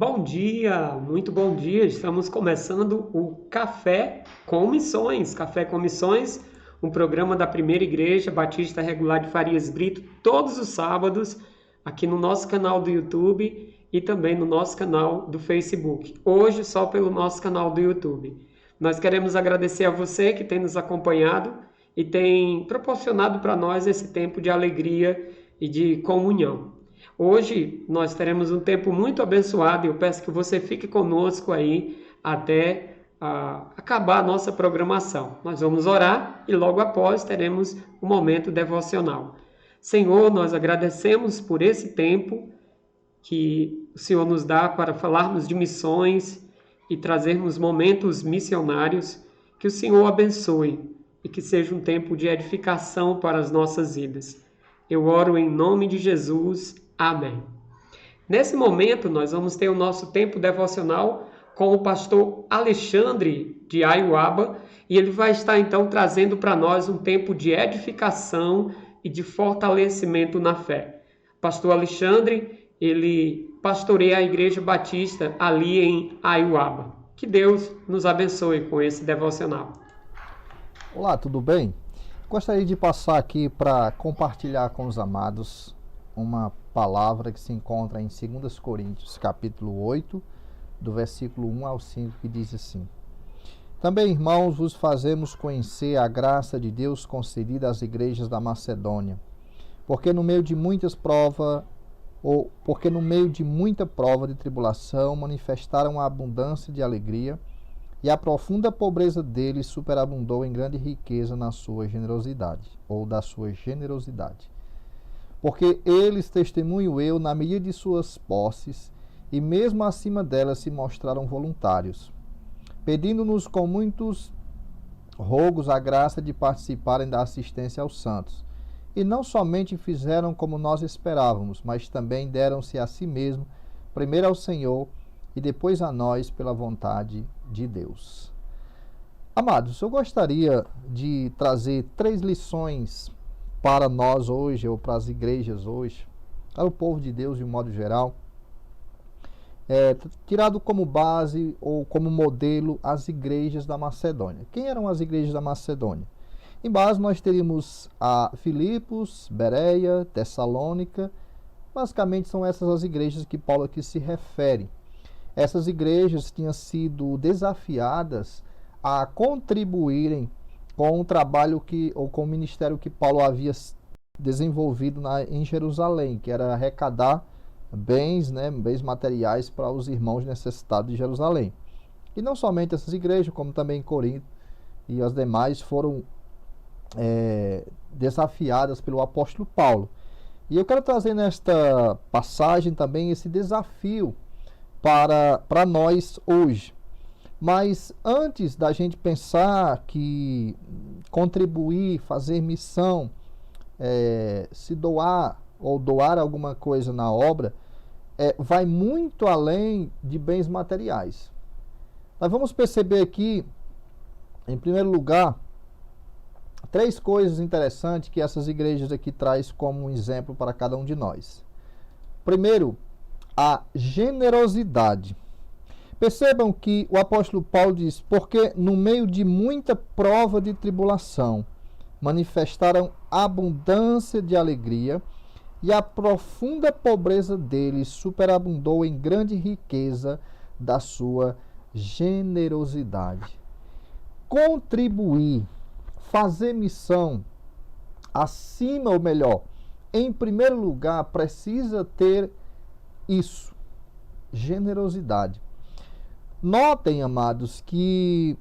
Bom dia, muito bom dia. Estamos começando o Café com Missões. Café com Missões, um programa da Primeira Igreja Batista Regular de Farias Brito, todos os sábados, aqui no nosso canal do YouTube e também no nosso canal do Facebook. Hoje, só pelo nosso canal do YouTube. Nós queremos agradecer a você que tem nos acompanhado e tem proporcionado para nós esse tempo de alegria e de comunhão. Hoje nós teremos um tempo muito abençoado e eu peço que você fique conosco aí até acabar a nossa programação. Nós vamos orar e logo após teremos um momento devocional. Senhor, nós agradecemos por esse tempo que o Senhor nos dá para falarmos de missões e trazermos momentos missionários. Que o Senhor abençoe e que seja um tempo de edificação para as nossas vidas. Eu oro em nome de Jesus. Amém. Nesse momento, nós vamos ter o nosso tempo devocional com o pastor Alexandre de Aiuaba e ele vai estar então trazendo para nós um tempo de edificação e de fortalecimento na fé. Pastor Alexandre, ele pastoreia a Igreja Batista ali em Aiuaba. Que Deus nos abençoe com esse devocional. Olá, tudo bem? Gostaria de passar aqui para compartilhar com os amados uma palavra que se encontra em 2 Coríntios, capítulo 8, do versículo 1 ao 5, que diz assim: Também, irmãos, vos fazemos conhecer a graça de Deus concedida às igrejas da Macedônia, porque no meio de muita prova de tribulação manifestaram a abundância de alegria, e a profunda pobreza deles superabundou em grande riqueza na sua generosidade, ou da sua generosidade. Porque eles, testemunho eu, na medida de suas posses, e mesmo acima delas se mostraram voluntários, pedindo-nos com muitos rogos a graça de participarem da assistência aos santos. E não somente fizeram como nós esperávamos, mas também deram-se a si mesmos, primeiro ao Senhor e depois a nós pela vontade de Deus. Amados, eu gostaria de trazer 3 lições para nós hoje, ou para as igrejas hoje, para o povo de Deus de um modo geral, tirado como base ou como modelo as igrejas da Macedônia. Quem eram as igrejas da Macedônia? Em base nós teríamos a Filipos, Bereia, Tessalônica. Basicamente são essas as igrejas que Paulo aqui se refere. Essas igrejas tinham sido desafiadas a contribuírem com o trabalho ou com o ministério que Paulo havia desenvolvido em Jerusalém, que era arrecadar bens materiais para os irmãos necessitados de Jerusalém. E não somente essas igrejas, como também Corinto e as demais foram desafiadas pelo apóstolo Paulo. E eu quero trazer nesta passagem também esse desafio para nós hoje. Mas antes da gente pensar que contribuir, fazer missão, se doar ou doar alguma coisa na obra, vai muito além de bens materiais. Nós vamos perceber aqui, em primeiro lugar, 3 coisas interessantes que essas igrejas aqui traz como um exemplo para cada um de nós. Primeiro, a generosidade. Percebam que o apóstolo Paulo diz: porque no meio de muita prova de tribulação manifestaram abundância de alegria, e a profunda pobreza deles superabundou em grande riqueza da sua generosidade. Contribuir, fazer missão, acima ou melhor, em primeiro lugar, precisa ter isso, generosidade. Notem, amados, que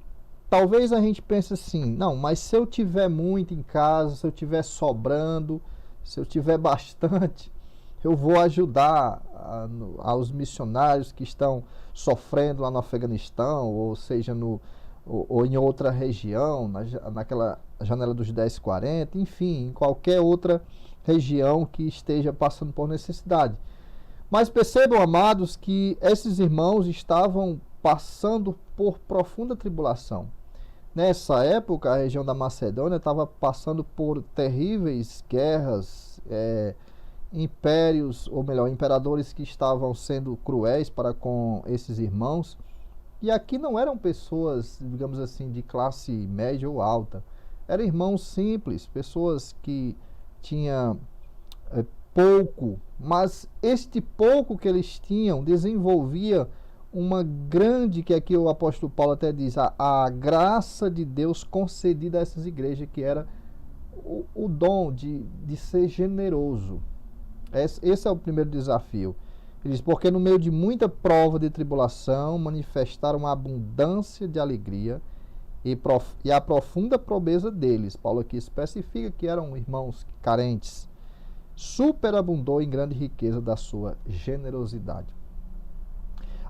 talvez a gente pense assim: não, mas se eu tiver muito em casa, se eu tiver sobrando, se eu tiver bastante, eu vou ajudar aos missionários que estão sofrendo lá no Afeganistão, ou seja, ou em outra região, naquela janela dos 10-40, enfim, em qualquer outra região que esteja passando por necessidade. Mas percebam, amados, que esses irmãos estavam passando por profunda tribulação. Nessa época, a região da Macedônia estava passando por terríveis guerras impérios, ou melhor, imperadores que estavam sendo cruéis para com esses irmãos. E aqui não eram pessoas, digamos assim, de classe média ou alta. Eram irmãos simples, pessoas que tinham pouco, mas este pouco que eles tinham desenvolvia uma grande, que aqui o apóstolo Paulo até diz, a graça de Deus concedida a essas igrejas, que era o dom de ser generoso. Esse é o primeiro desafio. Ele diz, porque no meio de muita prova de tribulação, manifestaram a abundância de alegria e a profunda pobreza deles. Paulo aqui especifica que eram irmãos carentes. Superabundou em grande riqueza da sua generosidade.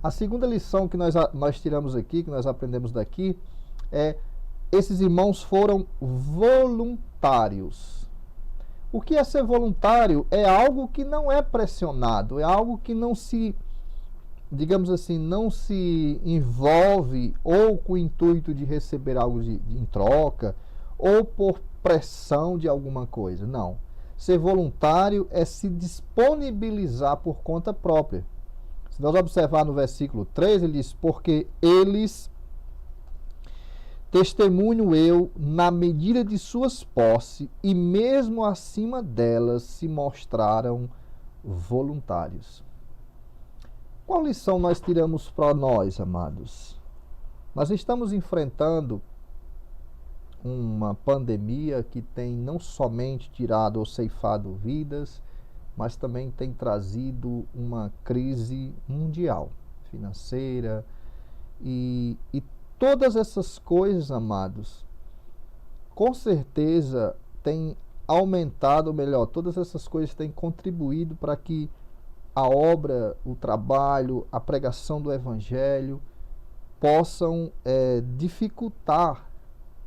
A segunda lição que nós tiramos aqui, que nós aprendemos daqui, é esses irmãos foram voluntários. O que é ser voluntário? É algo que não é pressionado, é algo que não se, digamos assim, não se envolve ou com o intuito de receber algo em troca ou por pressão de alguma coisa. Não. Ser voluntário é se disponibilizar por conta própria. Se nós observar no versículo 3, ele diz, porque eles, testemunho eu, na medida de suas posses, e mesmo acima delas, se mostraram voluntários. Qual lição nós tiramos para nós, amados? Nós estamos enfrentando uma pandemia que tem não somente tirado ou ceifado vidas, mas também tem trazido uma crise mundial, financeira, e todas essas coisas, amados, com certeza tem aumentado, ou melhor, todas essas coisas têm contribuído para que a obra, o trabalho, a pregação do Evangelho possam dificultar,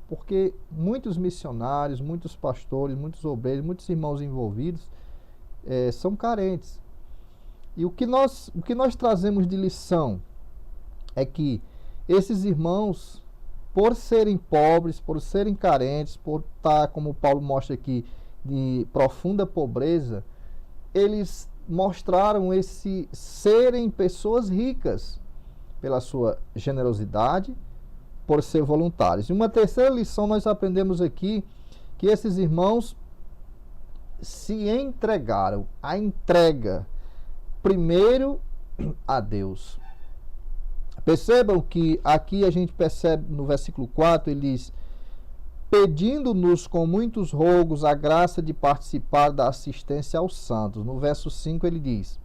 porque muitos missionários, muitos pastores, muitos obreiros, muitos irmãos envolvidos são carentes. E o que nós trazemos de lição é que esses irmãos, por serem pobres, por serem carentes, por estar, como Paulo mostra aqui, de profunda pobreza, eles mostraram esse serem pessoas ricas pela sua generosidade, por ser voluntários. E uma terceira lição nós aprendemos aqui, que esses irmãos se entregaram, a entrega primeiro a Deus. Percebam que aqui a gente percebe no versículo 4, ele diz, pedindo-nos com muitos rogos a graça de participar da assistência aos santos. No verso 5 ele diz,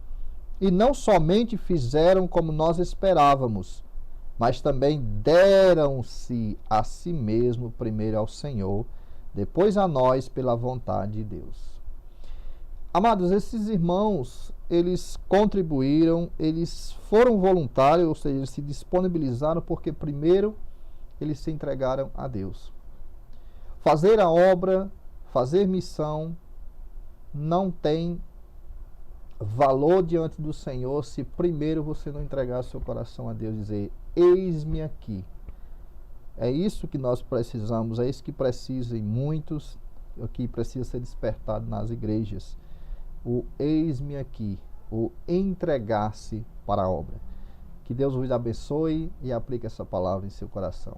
e não somente fizeram como nós esperávamos, mas também deram-se a si mesmo primeiro ao Senhor, depois a nós pela vontade de Deus. Amados, esses irmãos, eles contribuíram, eles foram voluntários, ou seja, eles se disponibilizaram porque primeiro eles se entregaram a Deus. Fazer a obra, fazer missão, não tem valor diante do Senhor se primeiro você não entregar seu coração a Deus e dizer, eis-me aqui. É isso que nós precisamos, é isso que precisam muitos, o que precisa ser despertado nas igrejas. O eis-me aqui, o entregar-se para a obra. Que Deus vos abençoe e aplique essa palavra em seu coração.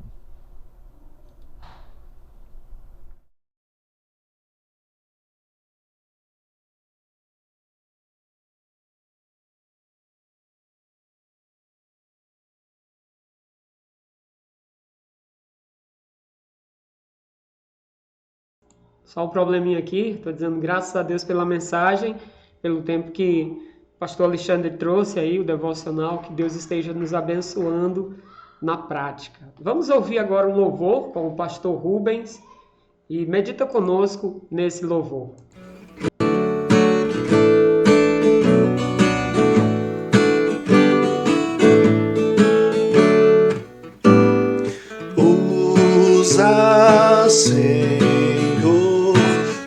Só um probleminha aqui, estou dizendo graças a Deus pela mensagem, pelo tempo que o pastor Alexandre trouxe aí, o devocional, que Deus esteja nos abençoando na prática. Vamos ouvir agora um louvor com o pastor Rubens e medita conosco nesse louvor. Usa, Senhor,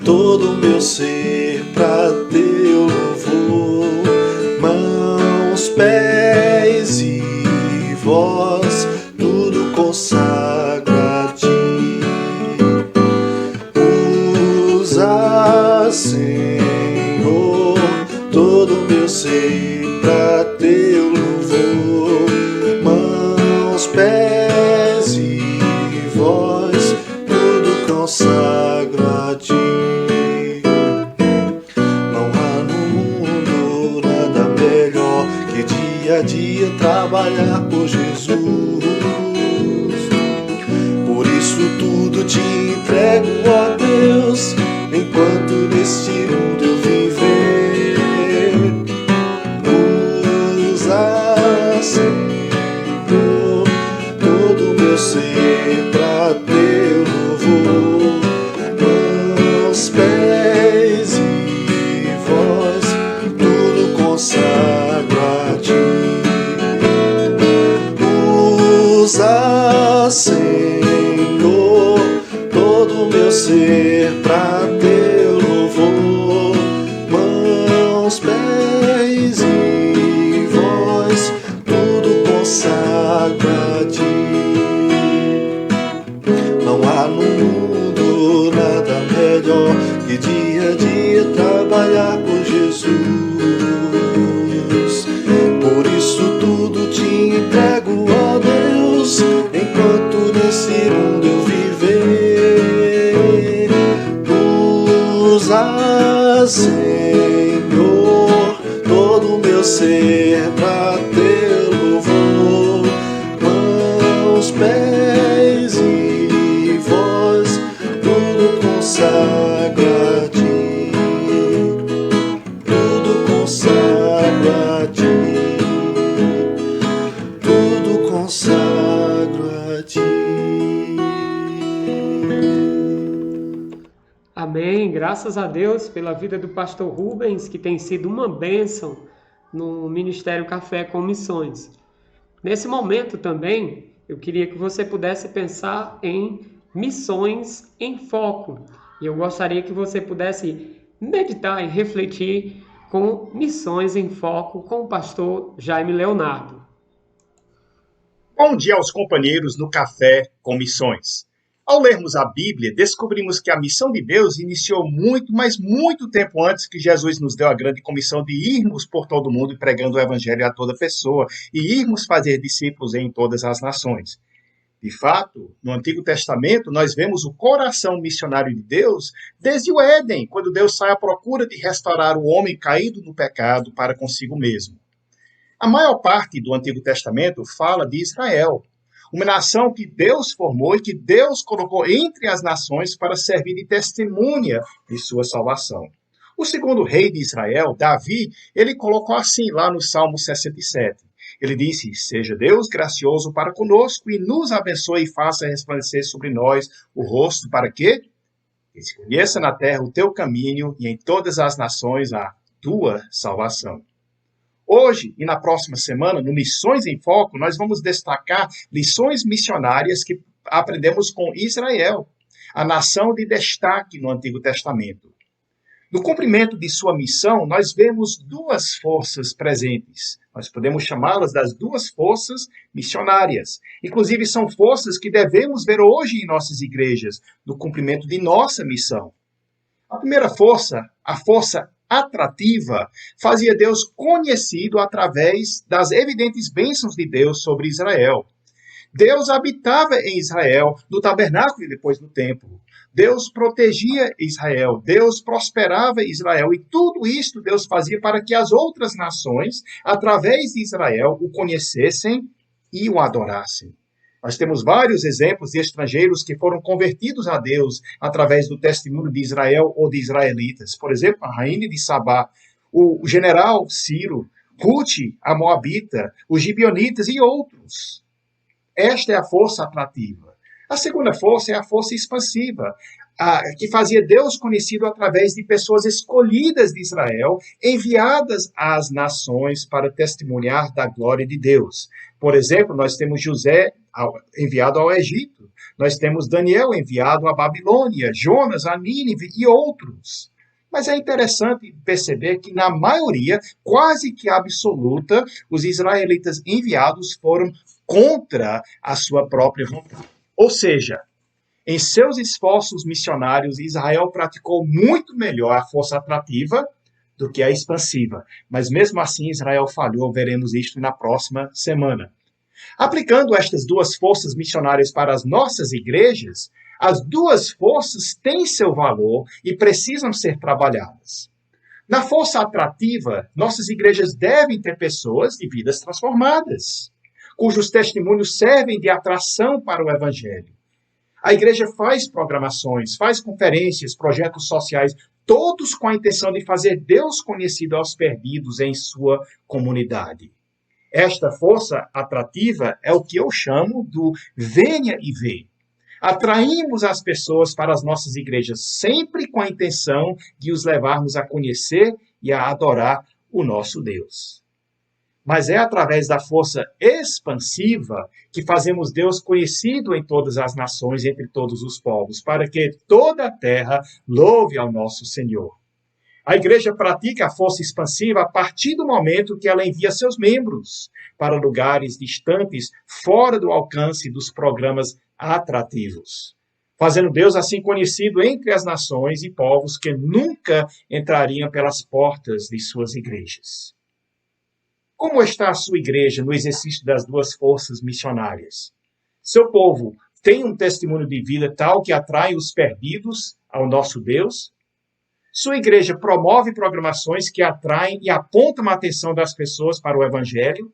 todo o meu ser para teu louvor, mãos, pés e voz, tudo consagro a ti. Usa, ser pra teu louvor. Mãos, pés e voz, tudo consagro a ti. Não há no mundo nada melhor que dia a dia trabalhar por Jesus. Por isso tudo te entrego, ó Deus, enquanto neste mundo eu viver. Usa, Senhor, todo o meu ser pra teu louvor. Mãos, pés e voz, tudo consagro a ti. Usa, Senhor, todo o meu ser pra teu louvor. Mãos, pés e voz, tudo consagro a ti. Não há no mundo nada melhor que dia a dia trabalhar por Jesus. Por isso tudo te entrego, ó Deus, enquanto nesse mundo eu viver. Usa, Senhor, todo o meu ser pra teu louvor. Mãos, pés e voz, tudo consagro a ti. Tudo consagro a ti. Tudo consagro a ti. Amém. Graças a Deus pela vida do pastor Rubens, que tem sido uma bênção no Ministério Café com Missões. Nesse momento também, eu queria que você pudesse pensar em missões em foco. E eu gostaria que você pudesse meditar e refletir com missões em foco com o pastor Jaime Leonardo. Bom dia aos companheiros no Café com Missões. Ao lermos a Bíblia, descobrimos que a missão de Deus iniciou muito, mas muito tempo antes que Jesus nos deu a grande comissão de irmos por todo o mundo pregando o Evangelho a toda pessoa e irmos fazer discípulos em todas as nações. De fato, no Antigo Testamento, nós vemos o coração missionário de Deus desde o Éden, quando Deus sai à procura de restaurar o homem caído no pecado para consigo mesmo. A maior parte do Antigo Testamento fala de Israel, uma nação que Deus formou e que Deus colocou entre as nações para servir de testemunha de sua salvação. O segundo rei de Israel, Davi, ele colocou assim lá no Salmo 67. Ele disse: seja Deus gracioso para conosco e nos abençoe e faça resplandecer sobre nós o rosto, para quê? Que se conheça na terra o teu caminho e em todas as nações a tua salvação. Hoje e na próxima semana, no Missões em Foco, nós vamos destacar lições missionárias que aprendemos com Israel, a nação de destaque no Antigo Testamento. No cumprimento de sua missão, nós vemos duas forças presentes. Nós podemos chamá-las das duas forças missionárias. Inclusive, são forças que devemos ver hoje em nossas igrejas, no cumprimento de nossa missão. A primeira força, a força atrativa, fazia Deus conhecido através das evidentes bênçãos de Deus sobre Israel. Deus habitava em Israel, no tabernáculo e depois no templo. Deus protegia Israel, Deus prosperava Israel, e tudo isto Deus fazia para que as outras nações, através de Israel, o conhecessem e o adorassem. Nós temos vários exemplos de estrangeiros que foram convertidos a Deus através do testemunho de Israel ou de israelitas. Por exemplo, a rainha de Sabá, o general Ciro, Ruth, a Moabita, os gibeonitas e outros. Esta é a força atrativa. A segunda força é a força expansiva, que fazia Deus conhecido através de pessoas escolhidas de Israel, enviadas às nações para testemunhar da glória de Deus. Por exemplo, nós temos José enviado ao Egito, nós temos Daniel enviado à Babilônia, Jonas a Nínive e outros. Mas é interessante perceber que, na maioria, quase que absoluta, os israelitas enviados foram contra a sua própria vontade. Ou seja, em seus esforços missionários, Israel praticou muito melhor a força atrativa do que a expansiva. Mas mesmo assim, Israel falhou, veremos isto na próxima semana. Aplicando estas duas forças missionárias para as nossas igrejas, as duas forças têm seu valor e precisam ser trabalhadas. Na força atrativa, nossas igrejas devem ter pessoas de vidas transformadas, cujos testemunhos servem de atração para o Evangelho. A igreja faz programações, faz conferências, projetos sociais, todos com a intenção de fazer Deus conhecido aos perdidos em sua comunidade. Esta força atrativa é o que eu chamo do venha e vê. Atraímos as pessoas para as nossas igrejas sempre com a intenção de os levarmos a conhecer e a adorar o nosso Deus. Mas é através da força expansiva que fazemos Deus conhecido em todas as nações, entre todos os povos, para que toda a terra louve ao nosso Senhor. A igreja pratica a força expansiva a partir do momento que ela envia seus membros para lugares distantes, fora do alcance dos programas atrativos, fazendo Deus assim conhecido entre as nações e povos que nunca entrariam pelas portas de suas igrejas. Como está a sua igreja no exercício das duas forças missionárias? Seu povo tem um testemunho de vida tal que atrai os perdidos ao nosso Deus? Sua igreja promove programações que atraem e apontam a atenção das pessoas para o Evangelho?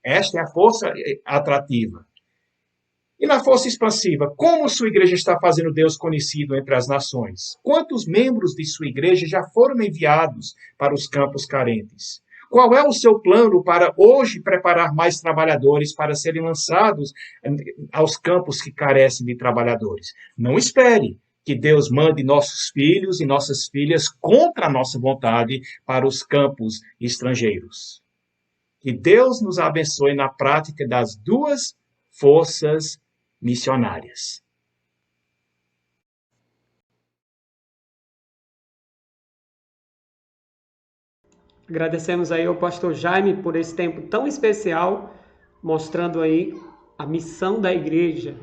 Esta é a força atrativa. E na força expansiva, como sua igreja está fazendo Deus conhecido entre as nações? Quantos membros de sua igreja já foram enviados para os campos carentes? Qual é o seu plano para hoje preparar mais trabalhadores para serem lançados aos campos que carecem de trabalhadores? Não espere que Deus mande nossos filhos e nossas filhas contra a nossa vontade para os campos estrangeiros. Que Deus nos abençoe na prática das duas forças missionárias. Agradecemos aí ao pastor Jaime por esse tempo tão especial, mostrando aí a missão da igreja,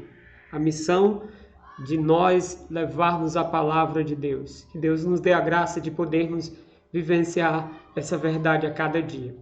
a missão de nós levarmos a palavra de Deus. Que Deus nos dê a graça de podermos vivenciar essa verdade a cada dia.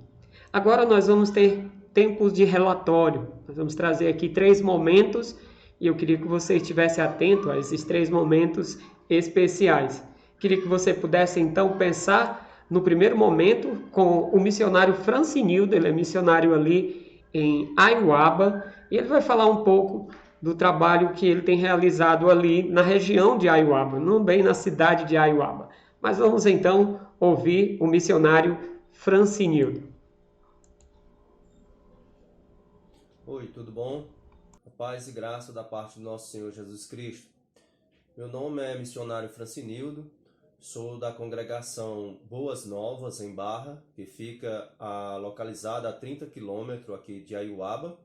Agora nós vamos ter tempos de relatório. Nós vamos trazer aqui 3 momentos e eu queria que você estivesse atento a esses 3 momentos especiais. Queria que você pudesse então pensar no primeiro momento com o missionário Francinildo. Ele é missionário ali em Aiuaba e ele vai falar um pouco do trabalho que ele tem realizado ali na região de Aiuaba, não bem na cidade de Aiuaba. Mas vamos então ouvir o missionário Francinildo. Oi, tudo bom? A paz e graça da parte do nosso Senhor Jesus Cristo. Meu nome é missionário Francinildo, sou da congregação Boas Novas, em Barra, que fica localizada a 30 quilômetros aqui de Aiuaba.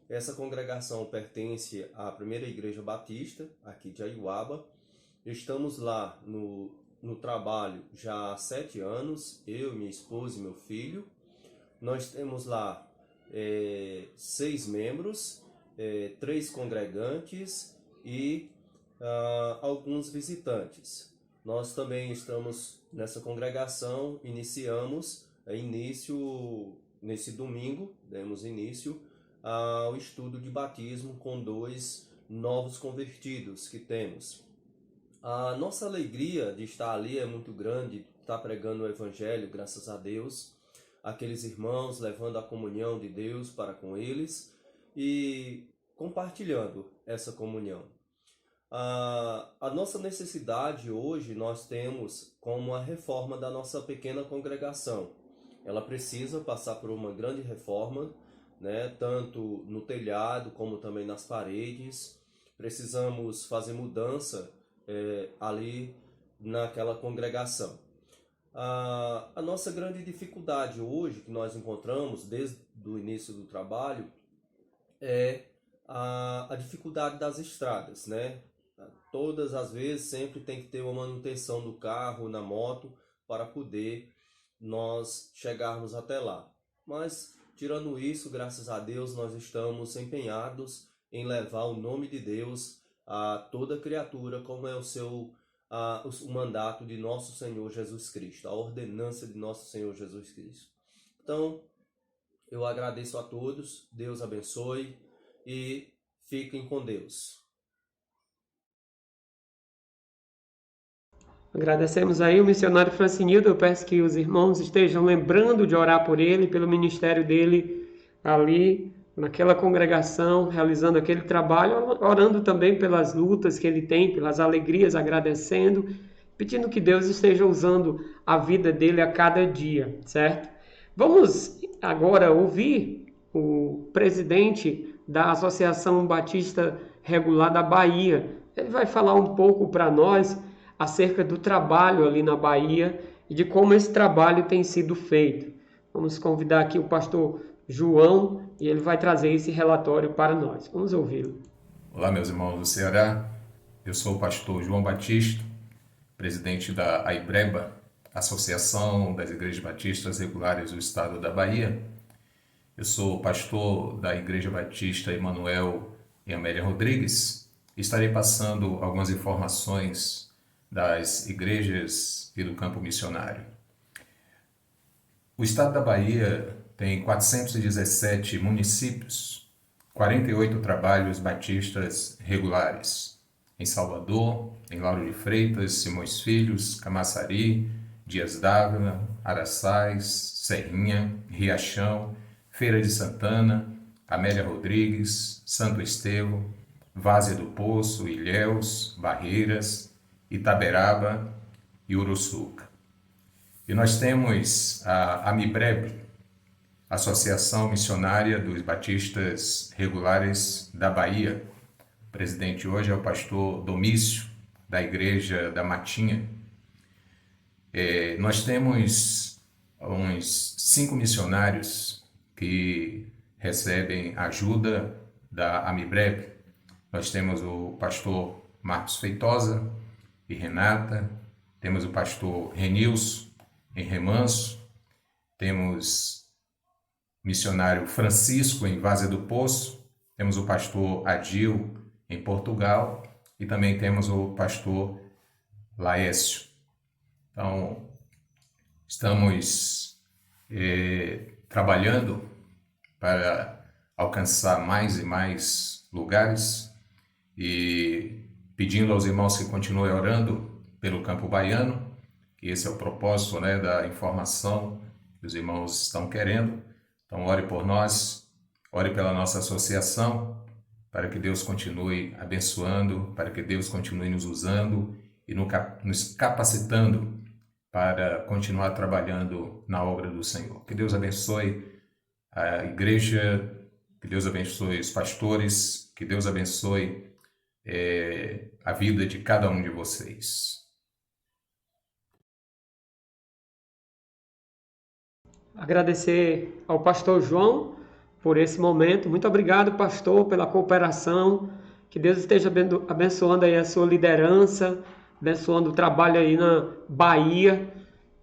Essa congregação pertence à Primeira Igreja Batista, aqui de Aiuaba. Estamos lá no trabalho já há 7 anos, eu, minha esposa e meu filho. Nós temos lá 6 membros, 3 congregantes e alguns visitantes. Nós também estamos nessa congregação, iniciamos nesse domingo, demos início ao estudo de batismo com 2 novos convertidos que temos. A nossa alegria de estar ali é muito grande, estar pregando o Evangelho, graças a Deus, aqueles irmãos levando a comunhão de Deus para com eles e compartilhando essa comunhão. A nossa necessidade hoje nós temos como a reforma da nossa pequena congregação. Ela precisa passar por uma grande reforma, né, tanto no telhado como também nas paredes. Precisamos fazer mudança ali naquela congregação. A nossa grande dificuldade hoje que nós encontramos desde o início do trabalho é a dificuldade das estradas, né? Todas as vezes sempre tem que ter uma manutenção do carro, na moto, para poder nós chegarmos até lá. Mas, tirando isso, graças a Deus, nós estamos empenhados em levar o nome de Deus a toda criatura, como é o seu o mandato de nosso Senhor Jesus Cristo, a ordenança de nosso Senhor Jesus Cristo. Então, eu agradeço a todos, Deus abençoe e fiquem com Deus. Agradecemos aí o missionário Francinildo. Eu peço que os irmãos estejam lembrando de orar por ele, pelo ministério dele ali naquela congregação, realizando aquele trabalho, orando também pelas lutas que ele tem, pelas alegrias, agradecendo, pedindo que Deus esteja usando a vida dele a cada dia, certo? Vamos agora ouvir o presidente da Associação Batista Regular da Bahia. Ele vai falar um pouco para nós acerca do trabalho ali na Bahia e de como esse trabalho tem sido feito. Vamos convidar aqui o pastor João e ele vai trazer esse relatório para nós. Vamos ouvi-lo. Olá, meus irmãos do Ceará. Eu sou o pastor João Batista, presidente da AIBREBA, Associação das Igrejas Batistas Regulares do Estado da Bahia. Eu sou pastor da Igreja Batista Emanuel em Amélia Rodrigues. Estarei passando algumas informações das igrejas e do campo missionário. O estado da Bahia tem 417 municípios, 48 trabalhos batistas regulares. Em Salvador, em Lauro de Freitas, Simões Filhos, Camaçari, Dias d'Ávila, Araçás, Serrinha, Riachão, Feira de Santana, Amélia Rodrigues, Santo Estevão, Várzea do Poço, Ilhéus, Barreiras, Itaberaba e Uruçuca. E nós temos a AMIBREB, Associação Missionária dos Batistas Regulares da Bahia. O presidente hoje é o pastor Domício, da Igreja da Matinha. Nós temos uns 5 missionários que recebem ajuda da AMIBREB. Nós temos o pastor Marcos Feitosa e Renata, temos o pastor Renilson em Remanso, temos o missionário Francisco em Várzea do Poço, temos o pastor Adil em Portugal e também temos o pastor Laécio. Então, estamos trabalhando para alcançar mais e mais lugares e pedindo aos irmãos que continuem orando pelo campo baiano, que esse é o propósito, da informação que os irmãos estão querendo. Então, ore por nós, ore pela nossa associação, para que Deus continue abençoando, para que Deus continue nos usando e nos capacitando para continuar trabalhando na obra do Senhor. Que Deus abençoe a igreja, que Deus abençoe os pastores, que Deus abençoe a vida de cada um de vocês. Agradecer ao pastor João por esse momento. Muito obrigado, pastor, pela cooperação. Que Deus esteja abençoando aí a sua liderança, abençoando o trabalho aí na Bahia.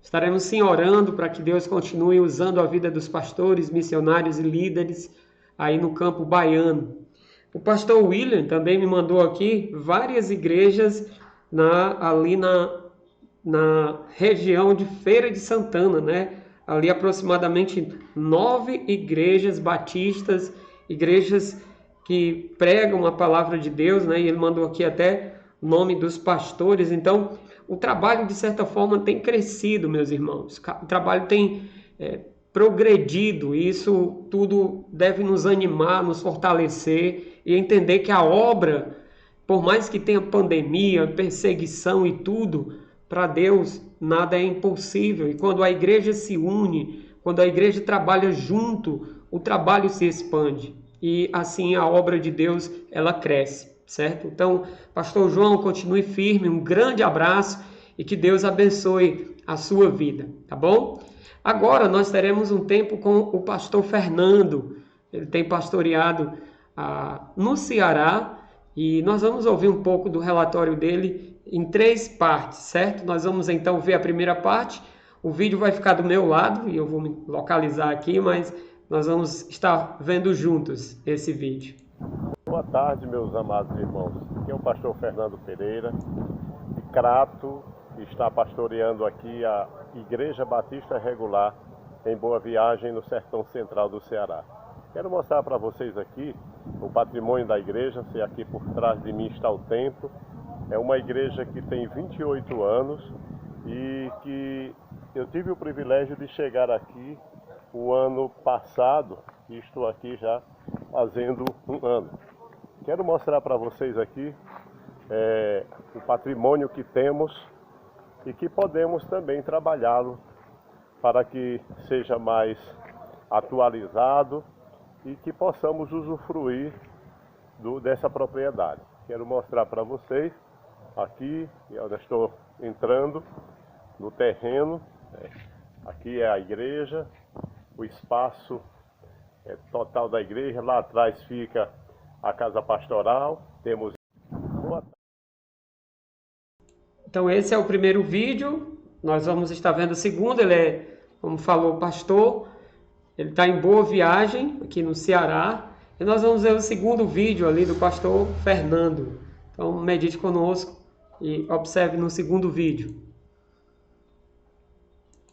Estaremos sim orando para que Deus continue usando a vida dos pastores, missionários e líderes aí no campo baiano. O pastor William também me mandou aqui várias igrejas ali na região de Feira de Santana, Ali aproximadamente 9 igrejas batistas, igrejas que pregam a palavra de Deus, E ele mandou aqui até o nome dos pastores. Então, o trabalho, de certa forma, tem crescido, meus irmãos. O trabalho tem progredido, e isso tudo deve nos animar, nos fortalecer e entender que a obra, por mais que tenha pandemia, perseguição e tudo, para Deus nada é impossível. E quando a igreja se une, quando a igreja trabalha junto, o trabalho se expande e assim a obra de Deus ela cresce, certo? Então, pastor João, continue firme, um grande abraço e que Deus abençoe a sua vida, tá bom? Agora nós teremos um tempo com o pastor Fernando. Ele tem pastoreado no Ceará e nós vamos ouvir um pouco do relatório dele em 3 partes, certo? Nós vamos então ver a primeira parte. O vídeo vai ficar do meu lado e eu vou me localizar aqui, mas nós vamos estar vendo juntos esse vídeo. Boa tarde, meus amados irmãos. Aqui é o pastor Fernando Pereira e Crato, que está pastoreando aqui a Igreja Batista Regular em Boa Viagem, no sertão central do Ceará. Quero mostrar para vocês aqui o patrimônio da igreja. Se aqui por trás de mim está o templo. É uma igreja que tem 28 anos e que eu tive o privilégio de chegar aqui o ano passado e estou aqui já fazendo um ano. Quero mostrar para vocês aqui o patrimônio que temos e que podemos também trabalhá-lo para que seja mais atualizado e que possamos usufruir dessa propriedade. Quero mostrar para vocês aqui, eu já estou entrando no terreno. Aqui é a igreja, o espaço total da igreja. Lá atrás fica a casa pastoral. Temos... Então esse é o primeiro vídeo, nós vamos estar vendo o segundo. Ele é, como falou o pastor, ele está em Boa Viagem, aqui no Ceará. E nós vamos ver o segundo vídeo ali do pastor Fernando. Então medite conosco e observe no segundo vídeo.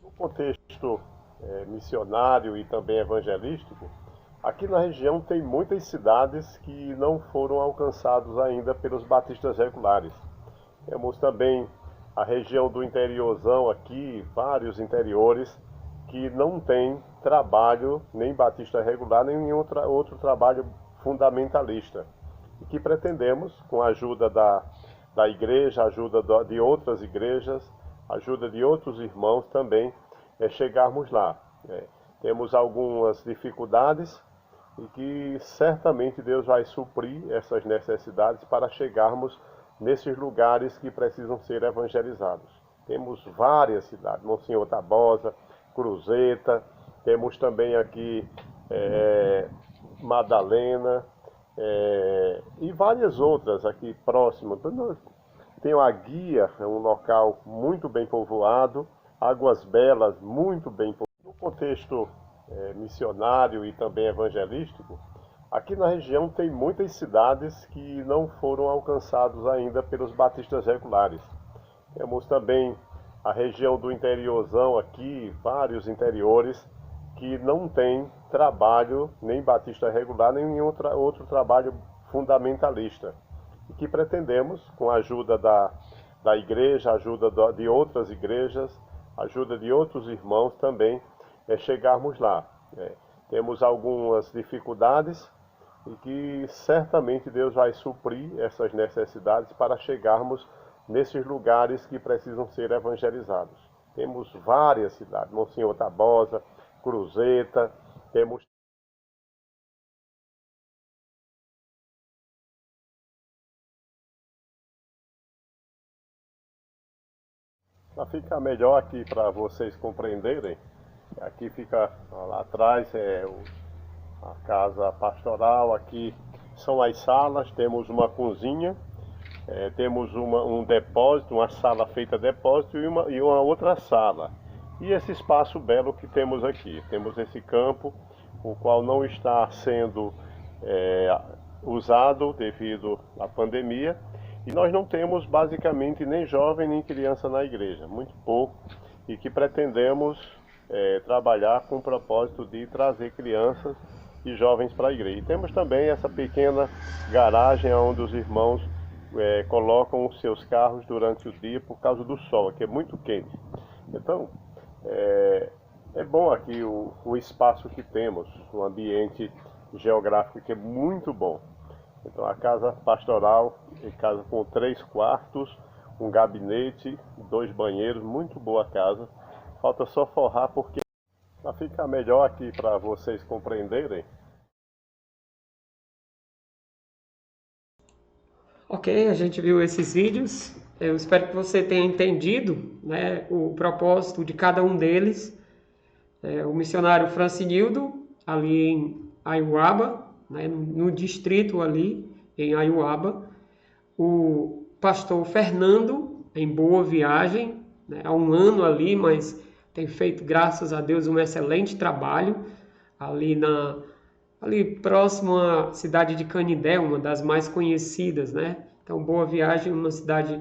No contexto missionário e também evangelístico, aqui na região tem muitas cidades que não foram alcançadas ainda pelos batistas regulares. Temos também a região do interiorzão aqui, vários interiores que não tem trabalho nem batista regular, nem nenhum outro trabalho fundamentalista. E que pretendemos, com a ajuda da igreja, ajuda de outras igrejas, ajuda de outros irmãos também, chegarmos lá. Temos algumas dificuldades e que certamente Deus vai suprir essas necessidades para chegarmos nesses lugares que precisam ser evangelizados. Temos várias cidades, Monsenhor Tabosa, Cruzeta, temos também aqui Madalena e várias outras aqui próximas. Tem a Guia, é um local muito bem povoado, Águas Belas, muito bem povoado. No contexto missionário e também evangelístico, aqui na região tem muitas cidades que não foram alcançadas ainda pelos batistas regulares. Temos também a região do interiorzão aqui, vários interiores que não tem trabalho nem batista regular, nem nenhum outro trabalho fundamentalista. E que pretendemos, com a ajuda da igreja, ajuda de outras igrejas, ajuda de outros irmãos também, chegarmos lá. Temos algumas dificuldades e que certamente Deus vai suprir essas necessidades para chegarmos nesses lugares que precisam ser evangelizados. Temos várias cidades, Monsenhor Tabosa, Cruzeta, temos... Para ficar melhor aqui para vocês compreenderem, aqui fica lá atrás a casa pastoral, aqui são as salas, temos uma cozinha, temos um depósito, uma sala feita depósito e uma outra sala. E esse espaço belo que temos aqui. Temos esse campo, o qual não está sendo usado devido à pandemia. E nós não temos basicamente nem jovem nem criança na igreja, muito pouco. E que pretendemos trabalhar com o propósito de trazer crianças e jovens para a igreja. E temos também essa pequena garagem onde os irmãos colocam os seus carros durante o dia por causa do sol, que é muito quente. Então, é bom aqui o espaço que temos, um ambiente geográfico que é muito bom. Então a casa pastoral é casa com 3 quartos, um gabinete, 2 banheiros, muito boa casa. Falta só forrar porque para ficar melhor aqui para vocês compreenderem. Ok, a gente viu esses vídeos. Eu espero que você tenha entendido, né, o propósito de cada um deles. O missionário Francinildo, ali em Aiuaba, né, no distrito ali em Aiuaba. O pastor Fernando, em Boa Viagem, né, há um ano ali, mas tem feito, graças a Deus, um excelente trabalho ali próximo à cidade de Canindé, uma das mais conhecidas, né? Então, Boa Viagem, uma cidade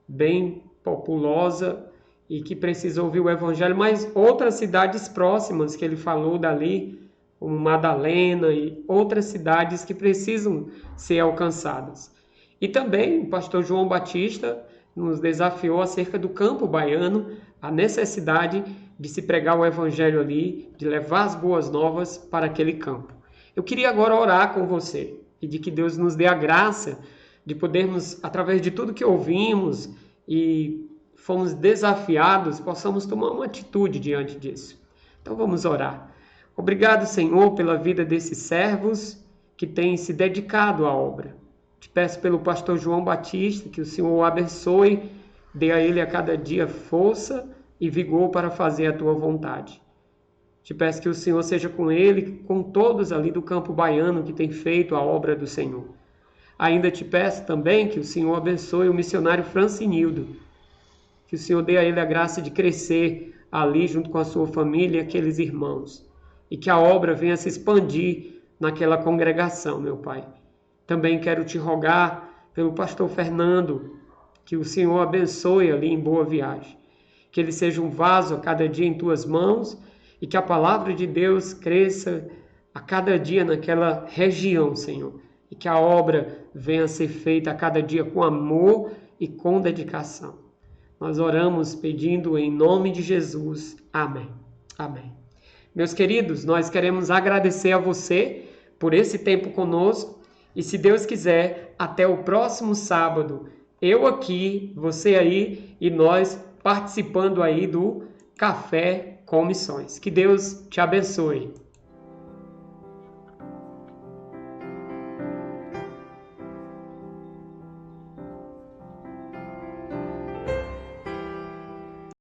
bem populosa e que precisa ouvir o evangelho, mas outras cidades próximas que ele falou dali, como Madalena e outras cidades que precisam ser alcançadas. E também o pastor João Batista nos desafiou acerca do campo baiano, a necessidade de se pregar o evangelho ali, de levar as boas novas para aquele campo. Eu queria agora orar com você, pedir que Deus nos dê a graça de podermos, através de tudo que ouvimos e fomos desafiados, possamos tomar uma atitude diante disso. Então vamos orar. Obrigado, Senhor, pela vida desses servos que têm se dedicado à obra. Te peço pelo pastor João Batista, que o Senhor o abençoe, dê a ele a cada dia força e vigor para fazer a tua vontade. Te peço que o Senhor seja com ele, com todos ali do campo baiano que tem feito a obra do Senhor. Ainda te peço também que o Senhor abençoe o missionário Francinildo, que o Senhor dê a ele a graça de crescer ali junto com a sua família e aqueles irmãos, e que a obra venha se expandir naquela congregação, meu Pai. Também quero te rogar pelo pastor Fernando, que o Senhor abençoe ali em Boa Viagem, que ele seja um vaso a cada dia em tuas mãos e que a palavra de Deus cresça a cada dia naquela região, Senhor, e que a obra venha a ser feita a cada dia com amor e com dedicação. Nós oramos pedindo em nome de Jesus. Amém. Amém. Meus queridos, nós queremos agradecer a você por esse tempo conosco e, se Deus quiser, até o próximo sábado, eu aqui, você aí e nós participando aí do Café com Missões. Que Deus te abençoe.